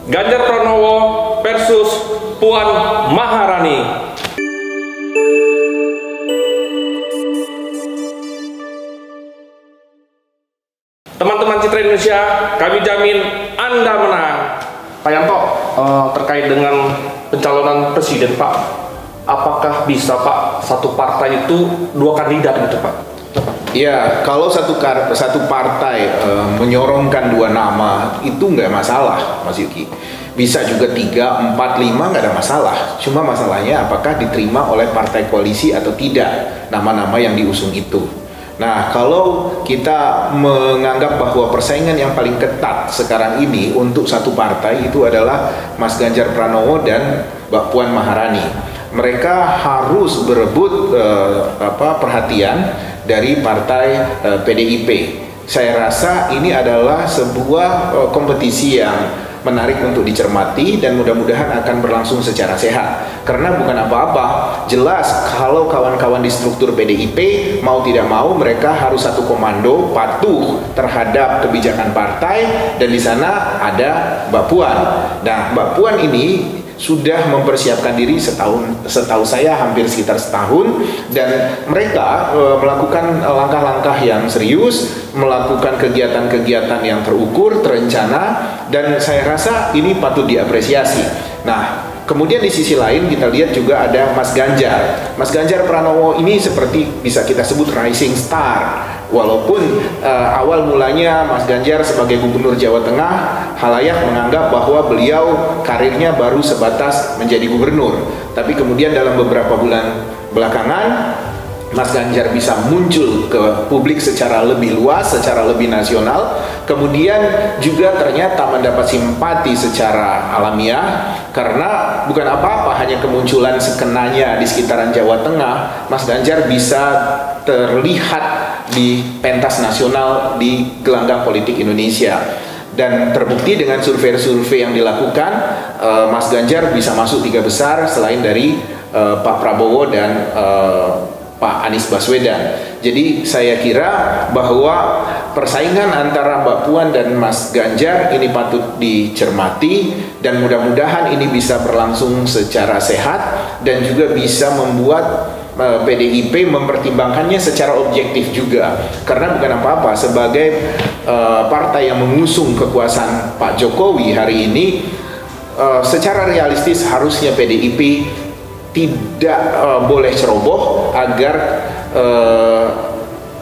Ganjar Pranowo versus Puan Maharani. Teman-teman Citra Indonesia, kami jamin Anda menang. Pak Yanto, terkait dengan pencalonan presiden, Pak, apakah bisa, Pak, satu partai itu dua kandidat gitu, Pak? Ya, kalau satu partai menyorongkan dua nama itu nggak masalah, Mas Yuki. Bisa juga 3, 4, 5 nggak ada masalah. Cuma masalahnya apakah diterima oleh partai koalisi atau tidak nama-nama yang diusung itu. Nah, kalau kita menganggap bahwa persaingan yang paling ketat sekarang ini untuk satu partai itu adalah Mas Ganjar Pranowo dan Mbak Puan Maharani. Mereka harus berebut perhatian dari partai PDIP. Saya rasa ini adalah sebuah kompetisi yang menarik untuk dicermati dan mudah-mudahan akan berlangsung secara sehat. Karena bukan apa-apa, jelas kalau kawan-kawan di struktur PDIP mau tidak mau mereka harus satu komando, patuh terhadap kebijakan partai, dan di sana ada Mbak Puan. Nah, Mbak Puan ini sudah mempersiapkan diri setahu saya hampir sekitar setahun, dan mereka melakukan langkah-langkah yang serius, melakukan kegiatan-kegiatan yang terukur, terencana, dan saya rasa ini patut diapresiasi. Nah, kemudian di sisi lain kita lihat juga ada Mas Ganjar. Mas Ganjar Pranowo ini seperti bisa kita sebut rising star. Walaupun awal mulanya Mas Ganjar sebagai Gubernur Jawa Tengah, halayak menganggap bahwa beliau karirnya baru sebatas menjadi gubernur. Tapi kemudian dalam beberapa bulan belakangan, Mas Ganjar bisa muncul ke publik secara lebih luas, secara lebih nasional. Kemudian juga ternyata mendapat simpati secara alamiah, karena bukan apa-apa hanya kemunculan sekenanya di sekitaran Jawa Tengah, Mas Ganjar bisa terlihat di pentas nasional di gelanggang politik Indonesia. Dan terbukti dengan survei-survei yang dilakukan, Mas Ganjar bisa masuk 3 besar selain dari Pak Prabowo dan Pak Anies Baswedan. Jadi saya kira bahwa persaingan antara Mbak Puan dan Mas Ganjar ini patut dicermati, dan mudah-mudahan ini bisa berlangsung secara sehat dan juga bisa membuat PDIP mempertimbangkannya secara objektif juga. Karena bukan apa-apa, sebagai partai yang mengusung kekuasaan Pak Jokowi hari ini, secara realistis harusnya PDIP tidak boleh ceroboh agar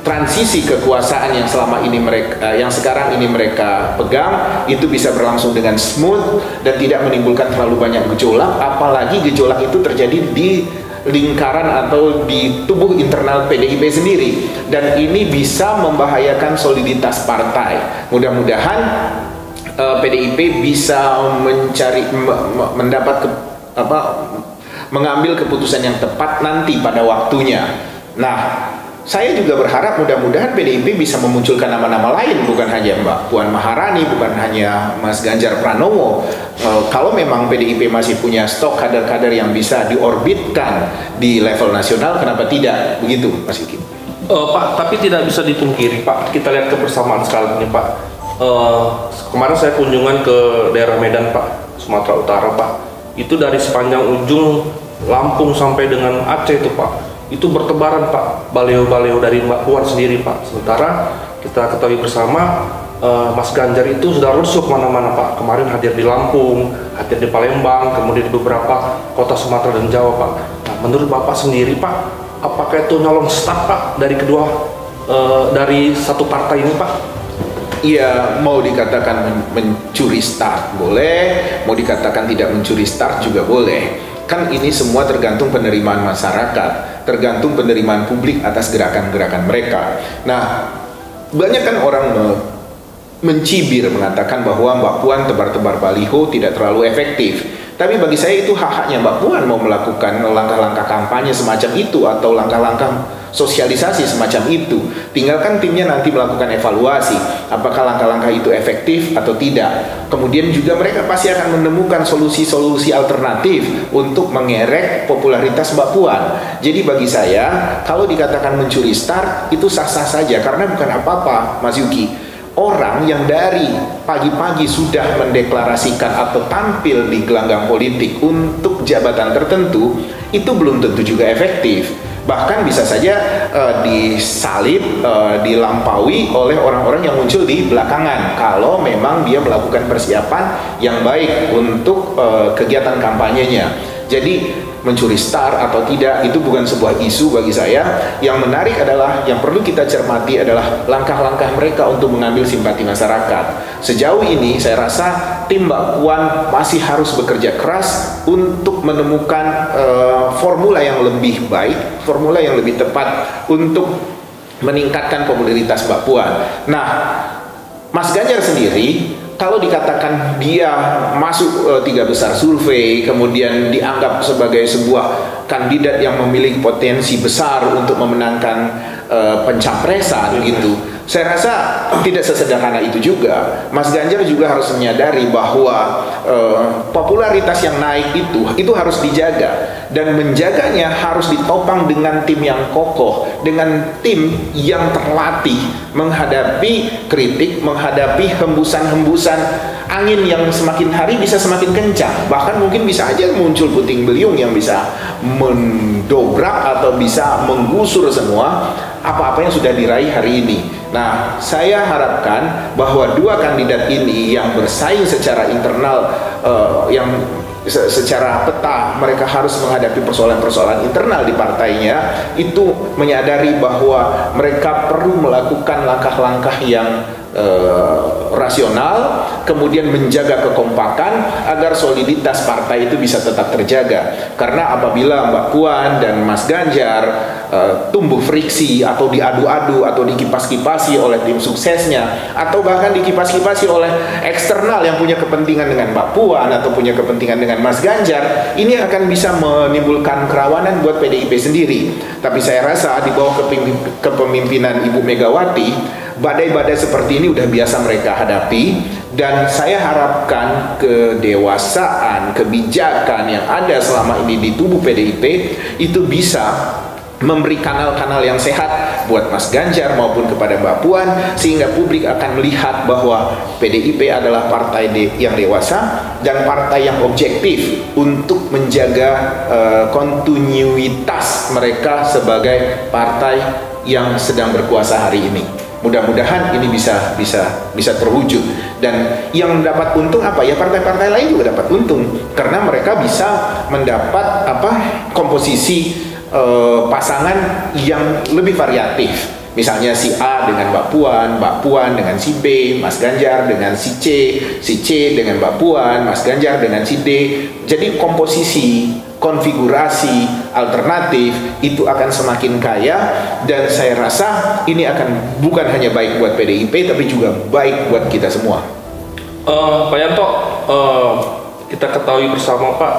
transisi kekuasaan yang sekarang ini mereka pegang itu bisa berlangsung dengan smooth dan tidak menimbulkan terlalu banyak gejolak, apalagi gejolak itu terjadi di lingkaran atau di tubuh internal PDIP sendiri, dan ini bisa membahayakan soliditas partai. Mudah-mudahan PDIP bisa mengambil keputusan yang tepat nanti pada waktunya. Nah, saya juga berharap mudah-mudahan PDIP bisa memunculkan nama-nama lain, bukan hanya Mbak Puan Maharani, bukan hanya Mas Ganjar Pranowo. Kalau memang PDIP masih punya stok kader-kader yang bisa diorbitkan di level nasional, kenapa tidak? Begitu, Mas Yuki. Pak, tapi tidak bisa dipungkiri, Pak, kita lihat kebersamaan sekali ini, Pak. Kemarin saya kunjungan ke daerah Medan, Pak, Sumatera Utara, Pak. Itu dari sepanjang ujung Lampung sampai dengan Aceh itu, Pak. Itu bertebaran, Pak, baliho-baliho dari Mbak Puan sendiri, Pak. Sementara kita ketahui bersama, Mas Ganjar itu sudah rusuh kemana-mana, Pak. Kemarin hadir di Lampung, hadir di Palembang, kemudian di beberapa kota Sumatera dan Jawa, Pak. Nah, menurut Bapak sendiri, Pak, apakah itu nyolong start, Pak, dari satu partai ini, Pak? Iya, mau dikatakan mencuri start boleh, mau dikatakan tidak mencuri start juga boleh. Kan ini semua tergantung penerimaan masyarakat, tergantung penerimaan publik atas gerakan-gerakan mereka. Nah, banyak kan orang mencibir mengatakan bahwa Mbak Puan tebar-tebar baliho tidak terlalu efektif. Tapi bagi saya itu hak-haknya Mbak Puan mau melakukan langkah-langkah kampanye semacam itu atau langkah-langkah sosialisasi semacam itu. Tinggalkan timnya nanti melakukan evaluasi apakah langkah-langkah itu efektif atau tidak. Kemudian juga mereka pasti akan menemukan solusi-solusi alternatif untuk mengerek popularitas Mbak Puan. Jadi bagi saya, kalau dikatakan mencuri start itu sah-sah saja, karena bukan apa-apa, Mas Yuki. orang yang dari pagi-pagi sudah mendeklarasikan atau tampil di gelanggang politik untuk jabatan tertentu itu belum tentu juga efektif. Bahkan bisa saja disalib, dilampaui oleh orang-orang yang muncul di belakangan kalau memang dia melakukan persiapan yang baik untuk kegiatan kampanyenya. Jadi mencuri star atau tidak itu bukan sebuah isu bagi saya. Yang menarik adalah, yang perlu kita cermati adalah langkah-langkah mereka untuk mengambil simpati masyarakat. Sejauh ini saya rasa tim Mbak Puan masih harus bekerja keras untuk menemukan formula yang lebih baik, formula yang lebih tepat untuk meningkatkan popularitas Mbak Puan. Nah, Mas Ganjar sendiri, kalau dikatakan dia masuk 3 besar survei, kemudian dianggap sebagai sebuah kandidat yang memiliki potensi besar untuk memenangkan pencapresan gitu, saya rasa tidak sesederhana itu juga. Mas Ganjar juga harus menyadari bahwa popularitas yang naik itu harus dijaga, dan menjaganya harus ditopang dengan tim yang kokoh, dengan tim yang terlatih menghadapi kritik, menghadapi hembusan-hembusan angin yang semakin hari bisa semakin kencang. Bahkan mungkin bisa aja muncul puting beliung yang bisa mendobrak atau bisa menggusur semua apa-apa yang sudah diraih hari ini. Nah, saya harapkan bahwa dua kandidat ini yang bersaing secara internal, yang secara peta mereka harus menghadapi persoalan-persoalan internal di partainya, itu menyadari bahwa mereka perlu melakukan langkah-langkah yang rasional, kemudian menjaga kekompakan agar soliditas partai itu bisa tetap terjaga. Karena apabila Mbak Puan dan Mas Ganjar tumbuh friksi atau diadu-adu atau dikipas-kipasi oleh tim suksesnya, atau bahkan dikipas-kipasi oleh eksternal yang punya kepentingan dengan Mbak Puan atau punya kepentingan dengan Mas Ganjar, ini akan bisa menimbulkan kerawanan buat PDIP sendiri. Tapi saya rasa di bawah kepemimpinan Ibu Megawati, badai-badai seperti ini udah biasa mereka hadapi, dan saya harapkan kedewasaan, kebijakan yang ada selama ini di tubuh PDIP itu bisa memberi kanal-kanal yang sehat buat Mas Ganjar maupun kepada Mbak Puan, sehingga publik akan melihat bahwa PDIP adalah partai yang dewasa dan partai yang objektif untuk menjaga kontinuitas mereka sebagai partai yang sedang berkuasa hari ini. Mudah-mudahan ini bisa terwujud, dan yang dapat untung apa ya, partai-partai lain juga dapat untung karena mereka bisa mendapat komposisi pasangan yang lebih variatif. Misalnya si A dengan Mbak Puan dengan si B, Mas Ganjar dengan si C dengan Mbak Puan, Mas Ganjar dengan si D. Jadi komposisi, konfigurasi alternatif itu akan semakin kaya, dan saya rasa ini akan bukan hanya baik buat PDIP tapi juga baik buat kita semua. Pak Yanto, kita ketahui bersama Pak,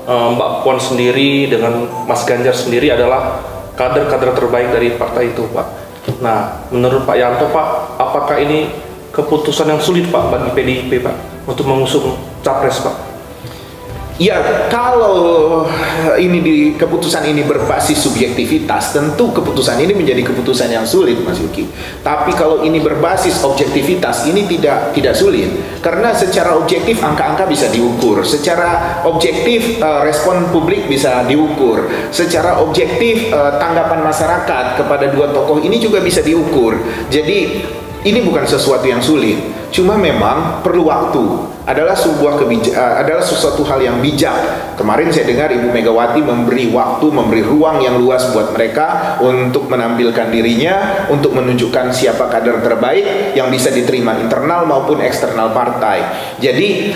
Mbak Puan sendiri dengan Mas Ganjar sendiri adalah kader-kader terbaik dari partai itu, Pak. Nah, menurut Pak Yanto, Pak, apakah ini keputusan yang sulit, Pak, bagi PDIP, Pak, untuk mengusung capres, Pak? Ya, kalau keputusan ini berbasis subjektivitas, tentu keputusan ini menjadi keputusan yang sulit, Mas Yuki. Tapi kalau ini berbasis objektivitas, ini tidak sulit. Karena secara objektif angka-angka bisa diukur, secara objektif respon publik bisa diukur, secara objektif tanggapan masyarakat kepada dua tokoh ini juga bisa diukur. Jadi ini bukan sesuatu yang sulit, cuma memang perlu waktu. Adalah sesuatu hal yang bijak. Kemarin saya dengar Ibu Megawati memberi waktu, memberi ruang yang luas buat mereka untuk menampilkan dirinya, untuk menunjukkan siapa kader terbaik yang bisa diterima internal maupun eksternal partai. Jadi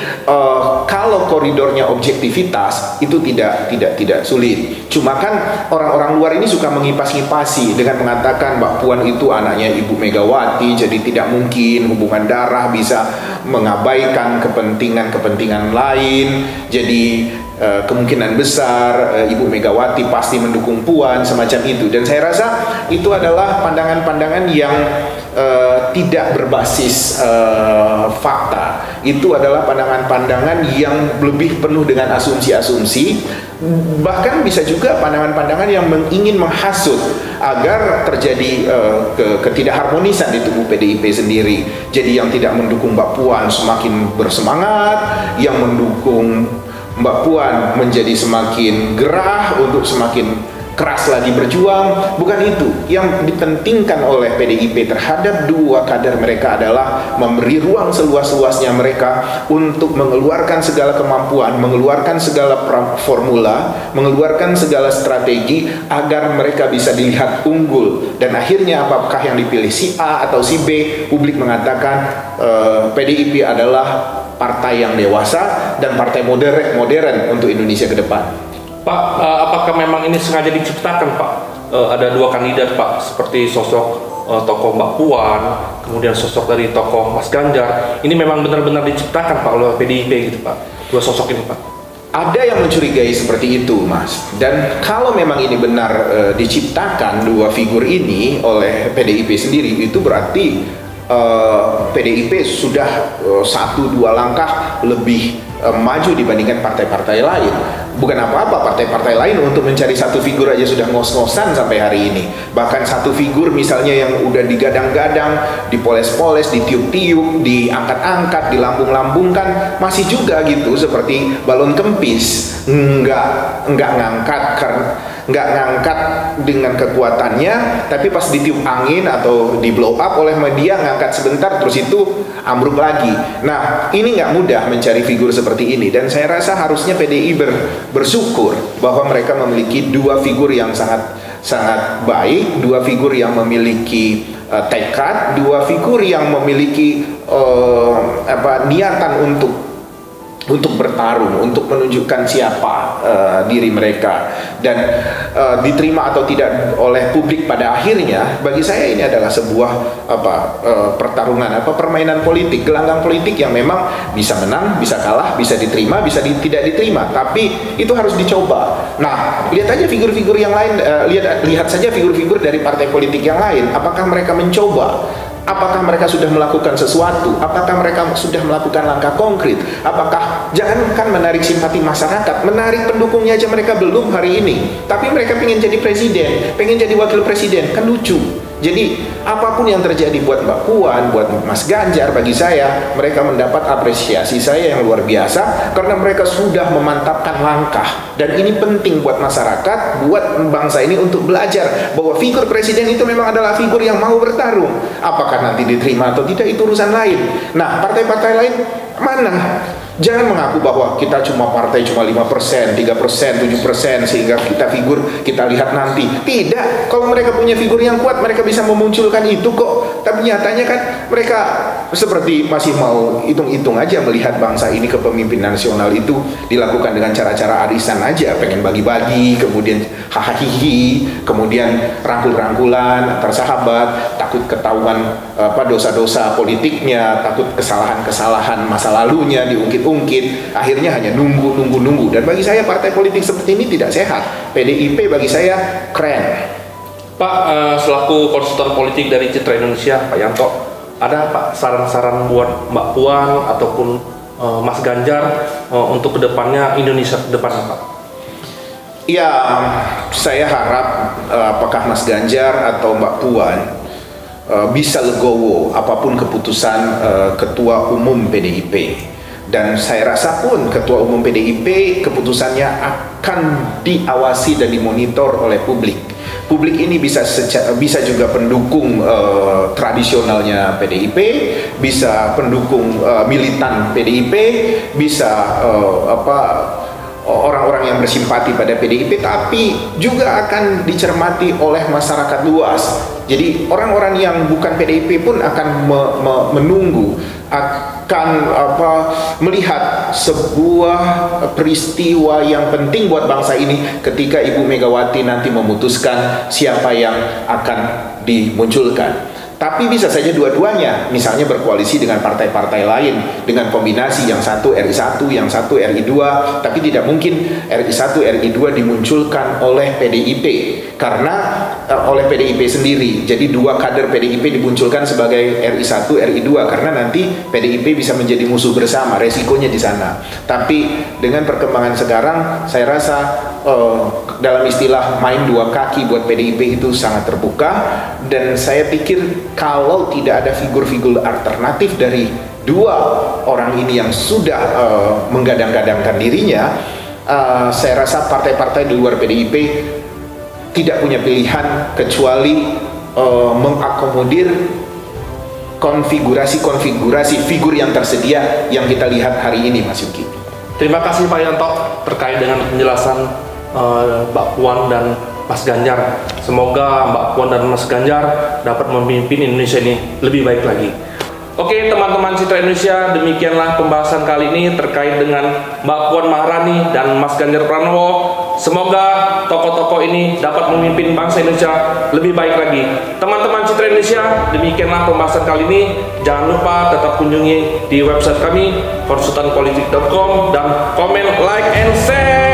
kalau koridornya objektivitas itu tidak sulit. Cuma kan orang-orang luar ini suka mengipas-ngipasi dengan mengatakan Mbak Puan itu anaknya Ibu Megawati, jadi tidak mungkin hubungan darah bisa mengabaikan kepentingan lain. Jadi kemungkinan besar Ibu Megawati pasti mendukung Puan, semacam itu. Dan saya rasa itu adalah pandangan-pandangan yang tidak berbasis fakta. Itu adalah pandangan-pandangan yang lebih penuh dengan asumsi-asumsi. Bahkan bisa juga pandangan-pandangan yang ingin menghasut agar terjadi ketidakharmonisan di tubuh PDIP sendiri. Jadi yang tidak mendukung Mbak Puan semakin bersemangat, yang mendukung Mbak Puan menjadi semakin gerah untuk semakin keras lagi berjuang. Bukan itu yang dipentingkan oleh PDIP terhadap dua kader mereka, adalah memberi ruang seluas-luasnya mereka untuk mengeluarkan segala kemampuan, mengeluarkan segala formula, mengeluarkan segala strategi agar mereka bisa dilihat unggul. Dan akhirnya apakah yang dipilih si A atau si B, publik mengatakan PDIP adalah partai yang dewasa dan partai modern untuk Indonesia ke depan. Pak, apakah memang ini sengaja diciptakan, Pak? Ada dua kandidat, Pak, seperti sosok tokoh Mbak Puan, kemudian sosok dari tokoh Mas Ganjar. Ini memang benar-benar diciptakan, Pak, oleh PDIP gitu, Pak. Dua sosok ini, Pak. Ada yang mencurigai seperti itu, Mas. Dan kalau memang ini benar diciptakan dua figur ini oleh PDIP sendiri, itu berarti PDIP sudah 1-2 langkah lebih maju dibandingkan partai-partai lain. Bukan apa-apa, partai-partai lain untuk mencari satu figur aja sudah ngos-ngosan sampai hari ini. Bahkan satu figur misalnya yang udah digadang-gadang, dipoles-poles, ditiup-tiup, diangkat-angkat, dilambung-lambungkan, masih juga gitu seperti balon kempis, nggak ngangkat dengan kekuatannya, tapi pas ditiup angin atau di blow up oleh media, ngangkat sebentar terus itu ambruk lagi. Nah, ini nggak mudah mencari figur seperti ini, dan saya rasa harusnya PDI bersyukur bahwa mereka memiliki dua figur yang sangat baik, dua figur yang memiliki tekad, dua figur yang memiliki niatan untuk bertarung, untuk menunjukkan siapa diri mereka, dan diterima atau tidak oleh publik pada akhirnya. Bagi saya ini adalah sebuah pertarungan, permainan politik, gelanggang politik yang memang bisa menang, bisa kalah, bisa diterima, bisa tidak diterima, tapi itu harus dicoba. Nah, lihat aja figur-figur yang lain, lihat saja figur-figur dari partai politik yang lain, apakah mereka mencoba? Apakah mereka sudah melakukan sesuatu? Apakah mereka sudah melakukan langkah konkret? Apakah, jangankan menarik simpati masyarakat, menarik pendukungnya aja mereka belum hari ini, tapi mereka pengen jadi presiden, pengen jadi wakil presiden, kan lucu. Jadi apapun yang terjadi buat Mbak Puan, buat Mas Ganjar, bagi saya mereka mendapat apresiasi saya yang luar biasa karena mereka sudah memantapkan langkah. Dan ini penting buat masyarakat, buat bangsa ini untuk belajar bahwa figur presiden itu memang adalah figur yang mau bertarung. Apakah nanti diterima atau tidak itu urusan lain. Nah, partai-partai lain mana? Jangan mengaku bahwa kita cuma partai cuma 5%, 3%, 7% sehingga kita lihat nanti. Tidak, kalau mereka punya figur yang kuat mereka bisa memunculkan itu kok. Tapi nyatanya kan mereka seperti masih mau hitung-hitung aja melihat bangsa ini, kepemimpinan nasional itu dilakukan dengan cara-cara arisan aja, pengen bagi-bagi, kemudian hahaha, kemudian rangkul-rangkulan antar sahabat, takut ketahuan dosa-dosa politiknya, takut kesalahan-kesalahan masa lalunya diungkit-ungkit, akhirnya hanya nunggu. Dan bagi saya partai politik seperti ini tidak sehat. PDIP bagi saya keren. Pak, selaku konsultan politik dari Citra Indonesia, Pak Yanto, ada Pak saran-saran buat Mbak Puan ataupun Mas Ganjar untuk kedepannya Indonesia ke depan, Pak? Ya, saya harap apakah Mas Ganjar atau Mbak Puan bisa legowo apapun keputusan Ketua Umum PDIP. Dan saya rasa pun Ketua Umum PDIP keputusannya akan diawasi dan dimonitor oleh publik. Publik ini bisa juga pendukung tradisionalnya PDIP, bisa pendukung militan PDIP, bisa orang-orang yang bersimpati pada PDIP, tapi juga akan dicermati oleh masyarakat luas. Jadi orang-orang yang bukan PDIP pun akan menunggu, akan melihat sebuah peristiwa yang penting buat bangsa ini ketika Ibu Megawati nanti memutuskan siapa yang akan dimunculkan. Tapi bisa saja dua-duanya, misalnya berkoalisi dengan partai-partai lain dengan kombinasi yang satu RI1, yang satu RI2, tapi tidak mungkin RI1, RI2 dimunculkan oleh PDIP karena oleh PDIP sendiri. Jadi dua kader PDIP dimunculkan sebagai RI1, RI2 karena nanti PDIP bisa menjadi musuh bersama, resikonya di sana. Tapi dengan perkembangan sekarang, saya rasa dalam istilah main dua kaki buat PDIP itu sangat terbuka, dan saya pikir kalau tidak ada figur-figur alternatif dari dua orang ini yang sudah menggadang-gadangkan dirinya, saya rasa partai-partai di luar PDIP tidak punya pilihan kecuali mengakomodir konfigurasi figur yang tersedia yang kita lihat hari ini, Mas Yuki. Terima kasih Pak Yanto terkait dengan penjelasan Mbak Puan dan Mas Ganjar. Semoga Mbak Puan dan Mas Ganjar dapat memimpin Indonesia ini lebih baik lagi. Oke teman-teman Citra Indonesia, demikianlah pembahasan kali ini terkait dengan Mbak Puan Maharani dan Mas Ganjar Pranowo. Semoga tokoh-tokoh ini dapat memimpin bangsa Indonesia lebih baik lagi. Teman-teman Citra Indonesia, demikianlah pembahasan kali ini. Jangan lupa tetap kunjungi di website kami konsultanpolitik.com dan komen, like, and share.